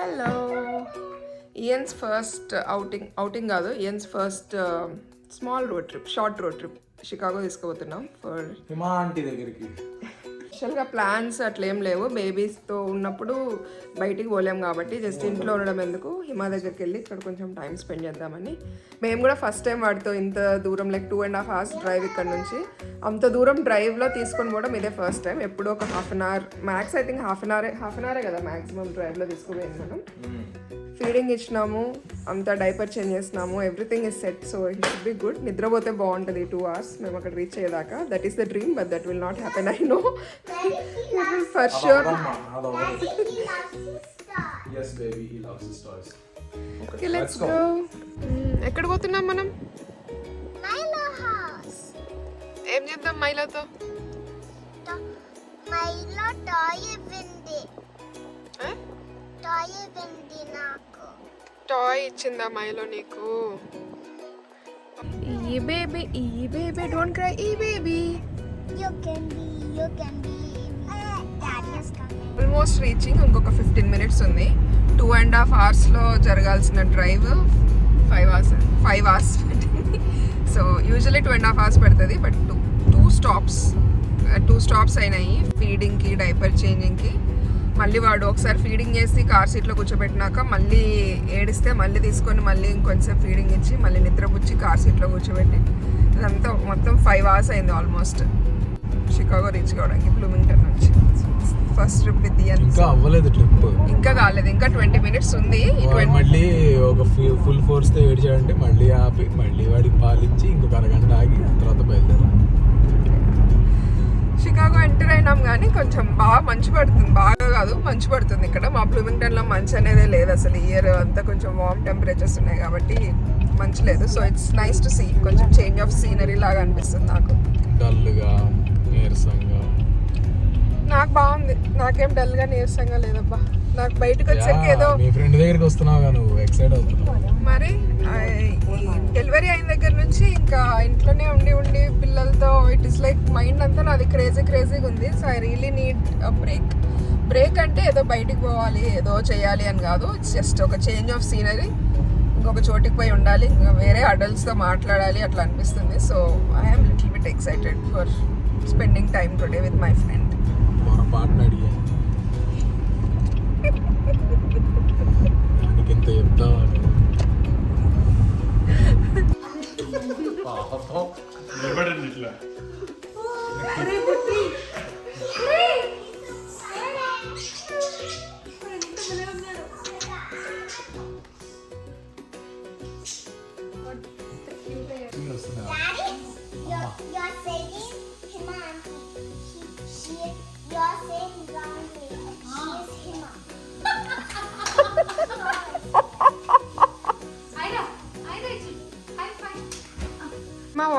Hello. ఇయన్స్ first outing కాదు, Ian's first short road trip Chicago తీసుకుపోతున్నాం for Hima aunty దగ్గరికి. యాక్చువల్గా ప్లాన్స్ అట్లేం లేవు, బేబీస్తో ఉన్నప్పుడు బయటికి పోలేం కాబట్టి జస్ట్ ఇంట్లో ఉండడం ఎందుకు, హిమా దగ్గరికి వెళ్ళి ఇక్కడ కొంచెం టైం స్పెండ్ చేద్దామని. మేము కూడా ఫస్ట్ టైం వాడితో ఇంత దూరం 2.5 hours డ్రైవ్ ఇక్కడ నుంచి, అంత దూరం డ్రైవ్లో తీసుకొని పోవడం ఇదే ఫస్ట్ టైం. ఎప్పుడో ఒక ½ hour max, I think half an అవరే కదా మ్యాక్సిమం డ్రైవ్లో తీసుకుపోయింది మనం. ఫీడింగ్ ఇచ్చినాము, అంతా డైపర్ చేంజ్ చేసినాము, everything is set, so it should be good. నిద్రపోతే బాగుంటుంది 2 hours మేము అక్కడ రీచ్ అయ్యేదాకా. That is the dream, but that will not happen, I know for sure. Okay, let's go. ఎక్కడ పోతున్నాం మనం? ఏం చేద్దాం మైలాతో? టాయ్ ఇచ్చిందా మైలో నీకు? ఈ బేబీ డోంట్ క్రై, ఈ బేబీ. ఆల్మోస్ట్ రీచింగ్, ఇంకొక 15 minutes ఉంది. 2.5 hours జరగాల్సిన డ్రైవ్ 5 hours పట్టింది. సో యూజువల్లీ 2.5 hours పడుతుంది, బట్ టూ స్టాప్స్ అయినాయి, ఫీడింగ్కి, డైపర్ చేంజింగ్కి. మళ్ళీ వాడు ఒకసారి ఫీడింగ్ చేసి కార్ సీట్లో కూర్చోబెట్టినాక మళ్ళీ ఏడిస్తే మళ్ళీ తీసుకొని మళ్ళీ ఇంకొంచెంసేపు ఫీడింగ్ ఇచ్చి మళ్ళీ నిద్రపుచ్చి కార్ సీట్లో కూర్చోబెట్టి ఇదంతా మొత్తం 5 hours అయింది ఆల్మోస్ట్ షికాగో రీచ్ కావడానికి బ్లూమింగ్టన్ నుంచి. ఫస్ట్ ట్రిప్ విత్ ఇంకా అవ్వలేదు, ట్రిప్ ఇంకా కాలేదు, ఇంకా 20 minutes ఉంది. మళ్ళీ ఒక ఫుల్ ఫోర్స్ తో ఏడ్ చేయాలంటే మళ్ళీ ఆపి మళ్ళీ వాడికి పాలిచ్చి ఇంకొక అరగంట ఆగి తర్వాత బయలుదేరాలి. షికాగో ఎంటర్ అయినాం కానీ కొంచెం బాగా మంచు పడుతుంది, బాగా కాదు మంచు పడుతుంది ఇక్కడ. మా బ్లూమింగ్టన్లో మంచు అనేదే లేదు అసలు, ఇయర్ అంతా కొంచెం వార్మ్ టెంపరేచర్స్ ఉన్నాయి కాబట్టి మంచు లేదు. So it's nice to see, కొంచెం చేంజ్ ఆఫ్ సీనరీ లాగా అనిపిస్తుంది నాకు. డల్గా, నీరసంగా. నాకు బాగుంది, నాకేం డల్గా నీరసంగా లేదబ్బా. నాకు బయటకు వచ్చేసరికి ఏదో. మీ ఫ్రెండ్ దగ్గరికి వస్తున్నావు, నువ్వు ఎక్సైట్ అవుతున్నావు మరి. డెలివరీ అయిన దగ్గర నుంచి ఇంకా ఇంట్లోనే ఉండి పిల్లలతో ఇట్ ఇస్ లైక్ మైండ్ అంతా నాది క్రేజీగా ఉంది. So I really need a break అంటే ఏదో బయటికి పోవాలి, ఏదో చేయాలి అని కాదు, ఇట్స్ జస్ట్ ఒక చేంజ్ ఆఫ్ సీనరీ, ఇంకొక చోటికి పోయి ఉండాలి, ఇంకా వేరే అడల్ట్స్తో మాట్లాడాలి అట్లా అనిపిస్తుంది. So I'm little bit excited for spending time today with my friend. పాటను అడిగా ఎంత చెప్తావా ఇట్లా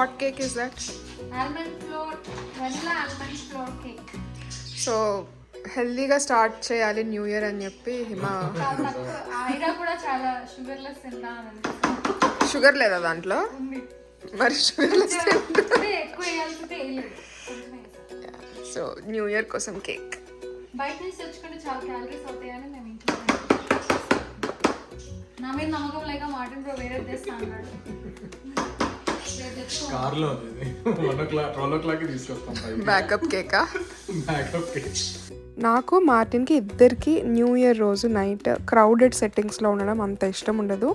What cake is that? Almond flour, vanilla almond flour cake. So హెల్దీగా స్టార్ట్ చేయాలి న్యూ ఇయర్ అని చెప్పి హిమా. ఐరా కూడా చాలా షుగర్లెస్ తిందా. షుగర్ లేదా దాంట్లో? మరి షుగర్లెస్ ఎక్కువ వేయాల్సిందే వేయలేదు. సో న్యూ ఇయర్ కోసం కేక్ బయట నుంచి తెచ్చుకుంటే చాలా క్యాలరీస్ అవుతాయని మేము ఇంట్లో నా మీద నమ్మకం లేక మార్టిన్ బ్రో వేరే తెస్తా అన్నాడు. కార్లో 12 తీసుకొస్తాం బ్యాకప్ కేకా. Backup cake. నాకు మార్టిన్కి ఇద్దరికి న్యూ ఇయర్ రోజు నైట్ క్రౌడెడ్ సెట్టింగ్స్లో ఉండడం అంత ఇష్టం ఉండదు.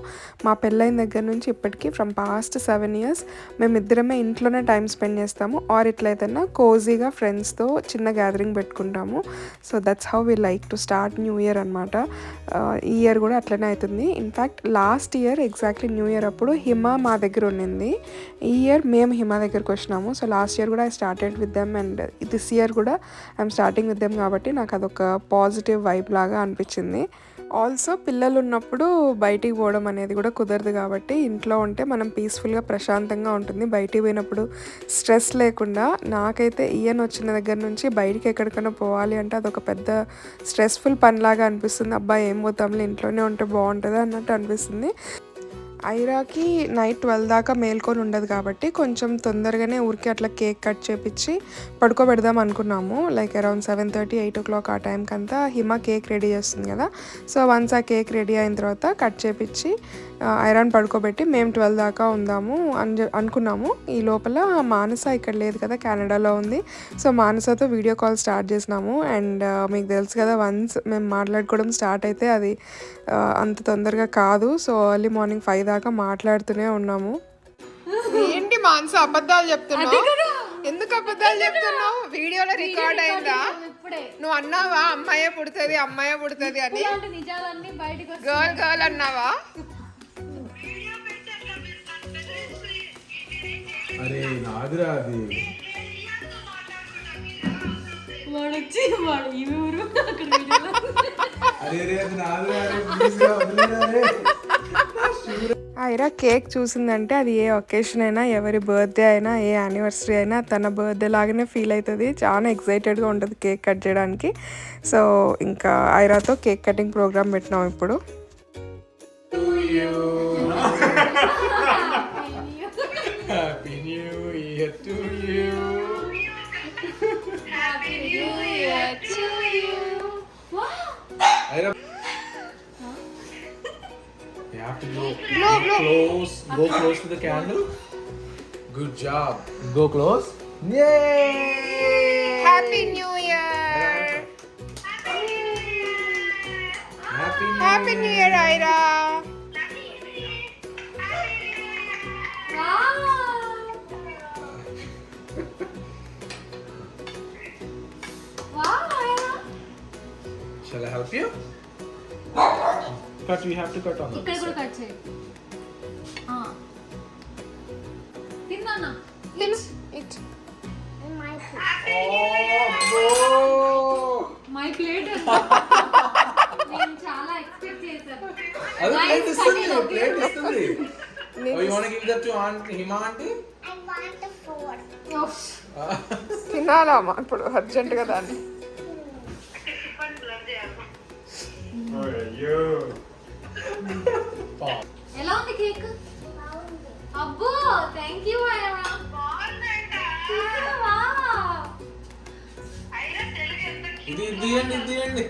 మా పెళ్ళైన దగ్గర నుంచి ఇప్పటికీ ఫ్రమ్ పాస్ట్ 7 years మేమిద్దరమే ఇంట్లోనే టైం స్పెండ్ చేస్తాము, ఆర్ ఇట్లయితేనా కోజీగా ఫ్రెండ్స్తో చిన్న గ్యాదరింగ్ పెట్టుకుంటాము. So that's how we like to start new year అనమాట. ఈ ఇయర్ కూడా అట్లనే అవుతుంది. In fact last year exactly new year అప్పుడు హిమ మా దగ్గర ఉండింది, ఈ ఇయర్ మేము హిమ దగ్గరికి వచ్చినాము. సో లాస్ట్ ఇయర్ కూడా I started with them and this year కూడా ఐఎమ్ స్టార్టింగ్ విత్ దెమ్ కాబట్టి నాకు అదొక పాజిటివ్ వైబ్ లాగా అనిపించింది. ఆల్సో పిల్లలు ఉన్నప్పుడు బయటికి పోవడం అనేది కూడా కుదరదు కాబట్టి ఇంట్లో ఉంటే మనం పీస్ఫుల్గా ప్రశాంతంగా ఉంటుంది. బయటికి పోయినప్పుడు స్ట్రెస్ లేకుండా. నాకైతే ఈయన వచ్చిన దగ్గర నుంచి బయటికి ఎక్కడికైనా పోవాలి అంటే అదొక పెద్ద స్ట్రెస్ఫుల్ పనిలాగా అనిపిస్తుంది. అబ్బా ఏం పోతాంలే ఇంట్లోనే ఉంటే బాగుంటుంది అన్నట్టు అనిపిస్తుంది. ఐరాకి నైట్ 12 దాకా మేల్కొని ఉండదు కాబట్టి కొంచెం తొందరగానే ఊరికి అట్లా కేక్ కట్ చేపించి పడుకోబెడదాం అనుకున్నాము. లైక్ అరౌండ్ 7:30, 8 o'clock ఆ టైంకి అంతా హిమ కేక్ రెడీ చేస్తుంది కదా. సో వన్స్ ఆ కేక్ రెడీ అయిన తర్వాత కట్ చేపించి ఐరాన్ పడుకోబెట్టి మేము 12 దాకా ఉందాము అనుకున్నాము. ఈ లోపల మానస ఇక్కడ లేదు కదా, కెనడాలో ఉంది. సో మానసతో వీడియో కాల్ స్టార్ట్ చేసినాము. అండ్ మీకు తెలుసు కదా, వన్స్ మేము మాట్లాడుకోవడం స్టార్ట్ అయితే అది అంత తొందరగా కాదు. సో ఎర్లీ మార్నింగ్ 5 దాకా మాట్లాడుతూనే ఉన్నాము. ఏంటి మానస అబద్ధాలు చెప్తున్నావు? ఎందుకు అబద్ధాలు చెప్తున్నావు? వీడియోలో రికార్డ్ అయిందా? నువ్వు అన్నావా అమ్మాయే పుడుతుంది అని? గర్ల్ అన్నావా? అరే నాదిరా అది. ఐరా కేక్ చూసిందంటే అది ఏ ఒకేషన్ అయినా, ఎవరి బర్త్డే అయినా, ఏ యానివర్సరీ అయినా తన బర్త్డే లాగానే ఫీల్ అవుతుంది. చాలా ఎక్సైటెడ్గా ఉంటుంది కేక్ కట్ చేయడానికి. సో ఇంకా ఐరాతో కేక్ కటింగ్ ప్రోగ్రామ్ పెట్టినాం ఇప్పుడు. Happy New Year to you. Happy New Year to you. Aira, you have to go close to the candle. Good job. Go close. Yay! Happy New Year. Happy New Year, Ira. Shall I help you? Cut. You have to cut on ఇక్కడ this. కూడా cut చేయి. తిన్నానా? Eat. Oh, my plate. నేను చాలా expect చేశాను. అది Nice plate ఇస్తుంది. cutting, okay. Plate ఇస్తుంది. Oh, you want to give that to Aunt Hima auntie? తినాలమ్మా ఇప్పుడు అర్జెంటుగా దాన్ని. అయ్యో ఎలా ఉంది కేక్? అబ్బో థ్యాంక్ యూ ఐరా. ఇది తీయండి.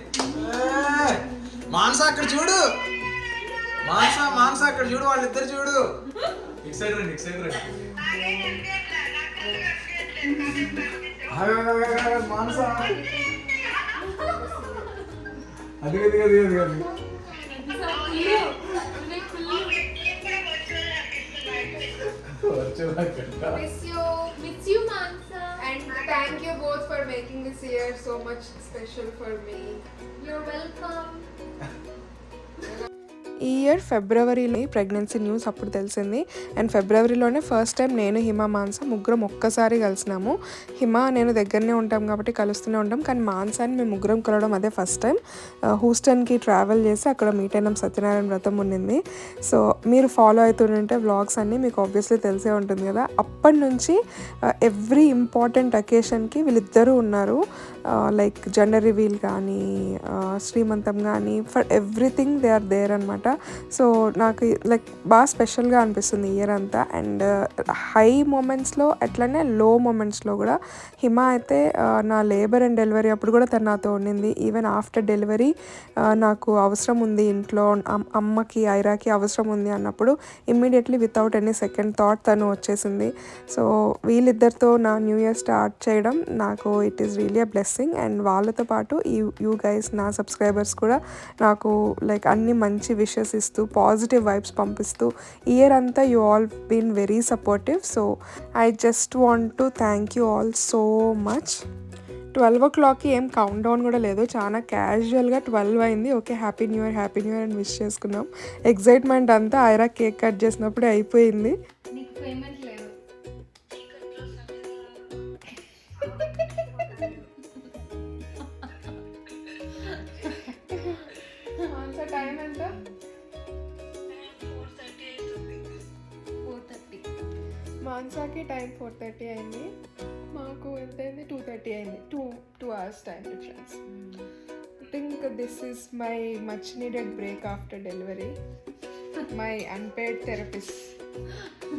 మానస అక్కడ చూడు. మానస అక్కడ చూడు, వాళ్ళిద్దరు చూడు. ఇటు సైడ్ రండి. మానస అది Miss you Mansa. And thank you both for making this year so much special for me. You're welcome. ఈ ఇయర్ ఫిబ్రవరిలో ప్రెగ్నెన్సీ న్యూస్ అప్పుడు తెలిసింది. అండ్ ఫిబ్రవరిలోనే ఫస్ట్ టైం నేను హిమ మాన్సా ముగ్గురం ఒక్కసారి కలిసినాము. హిమ నేను దగ్గరనే ఉంటాం కాబట్టి కలుస్తూనే ఉంటాం, కానీ మాన్సాని మేము ముగ్గురం కలవడం అదే ఫస్ట్ టైం. హూస్టన్కి ట్రావెల్ చేసి అక్కడ మీట్ అయినాం. సత్యనారాయణ వ్రతం ఉండింది. సో మీరు ఫాలో అవుతుంటే వ్లాగ్స్ అన్నీ మీకు ఆబ్వియస్లీ తెలిసే ఉంటుంది కదా. అప్పటి నుంచి ఎవ్రీ ఇంపార్టెంట్ అకేషన్కి వీళ్ళిద్దరూ ఉన్నారు. లైక్ జెండర్ రివీల్ కానీ, శ్రీమంతం కానీ, for everything they are there అనమాట. సో నాకు లైక్ బాగా స్పెషల్గా అనిపిస్తుంది ఇయర్ అంతా. అండ్ హై మూమెంట్స్లో అట్లనే లో మూమెంట్స్లో కూడా హిమ అయితే నా లేబర్ అండ్ డెలివరీ అప్పుడు కూడా తను నాతో ఉండింది. ఈవెన్ ఆఫ్టర్ డెలివరీ నాకు అవసరం ఉంది ఇంట్లో, అమ్మకి ఐరాకి అవసరం ఉంది అన్నప్పుడు immediately without any second thought తను వచ్చేసింది. సో వీళ్ళిద్దరితో నా న్యూ ఇయర్ స్టార్ట్ చేయడం నాకు it is really a blessing. And వాళ్ళతో పాటు యూ గైస్ నా సబ్స్క్రైబర్స్ కూడా నాకు లైక్ అన్ని మంచి విషెస్ ఇస్తూ పాజిటివ్ వైబ్స్ పంపిస్తూ ఇయర్ అంతా you all been very supportive. So I just want to thank you all so much. 12 o'clockకి ఏం కౌంట్ డౌన్ కూడా లేదు, చాలా క్యాజువల్గా 12 అయింది. ఓకే హ్యాపీ న్యూ ఇయర్ అని విష్ చేసుకున్నాం. ఎగ్జైట్మెంట్ అంతా ఐరా కేక్ కట్ చేసినప్పుడే అయిపోయింది. నీకు పేమెంట్ లేదు. టైం ఎంత? 4:30. మాన్సాకి టైం 4:30 అయింది, మాకు ఎంత అయింది? 2:30 అయింది. 2 hours time difference. I think this is my much needed break after delivery. My unpaired therapist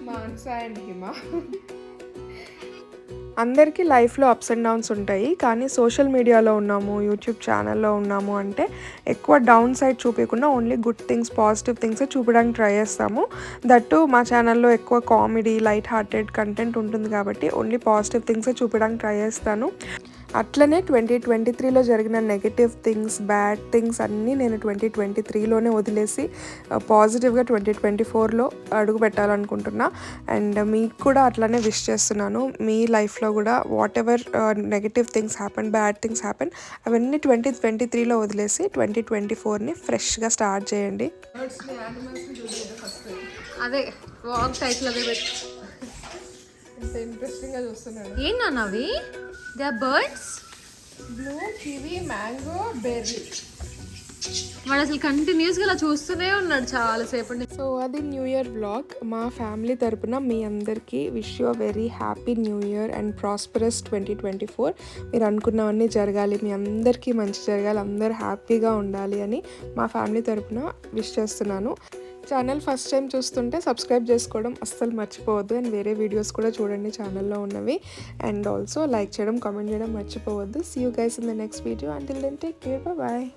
Mansa and Hima. అందరికీ లైఫ్లో అప్స్ అండ్ డౌన్స్ ఉంటాయి, కానీ సోషల్ మీడియాలో ఉన్నాము, యూట్యూబ్ ఛానల్లో ఉన్నాము అంటే ఎక్కువ డౌన్ సైడ్ చూపించకుండా only good things, positive things చూపించడానికి ట్రై చేస్తాము. దట్టు మా ఛానల్లో ఎక్కువ కామెడీ, లైట్ హార్టెడ్ కంటెంట్ ఉంటుంది కాబట్టి ఓన్లీ పాజిటివ్ థింగ్సే చూపించడానికి ట్రై చేస్తాను. అట్లనే 2023లో జరిగిన నెగటివ్ థింగ్స్, బ్యాడ్ థింగ్స్ అన్నీ నేను 2023లోనే వదిలేసి పాజిటివ్గా 2024లో అడుగు పెట్టాలనుకుంటున్నా. అండ్ మీకు కూడా అట్లనే విష్ చేస్తున్నాను. మీ లైఫ్లో కూడా what ever negative things happen, bad things happen, అవన్నీ 2023లో వదిలేసి 2024ని ఫ్రెష్గా స్టార్ట్ చేయండి. అదే వాక్ టైటిల్ అదే పెట్టి ఎంత ఇంట్రెస్టింగ్గా చూస్తున్నాడు. ఏంటన్నా అవి? They are birds. Blue, kiwi, mango, berry. వాడు అసలు కంటిన్యూస్గా ఇలా చూస్తూనే ఉన్నాడు చాలాసేపు. సో అది న్యూ ఇయర్ వ్లాగ్. మా ఫ్యామిలీ తరపున మీ అందరికీ wish you very happy new year and prosperous 2024. మీరు అనుకున్నవన్నీ జరగాలి, మీ అందరికీ మంచి జరగాలి, అందరూ హ్యాపీగా ఉండాలి అని మా ఫ్యామిలీ తరపున విష్ చేస్తున్నాను. ఛానల్ ఫస్ట్ టైం చూస్తుంటే సబ్స్క్రైబ్ చేసుకోవడం అస్సలు మర్చిపోవద్దు. అండ్ వేరే వీడియోస్ కూడా చూడండి ఛానల్లో ఉన్నవి. అండ్ ఆల్సో లైక్ చేయడం, కామెంట్ చేయడం మర్చిపోవద్దు. See you guys in the next video. Until then take care, bye.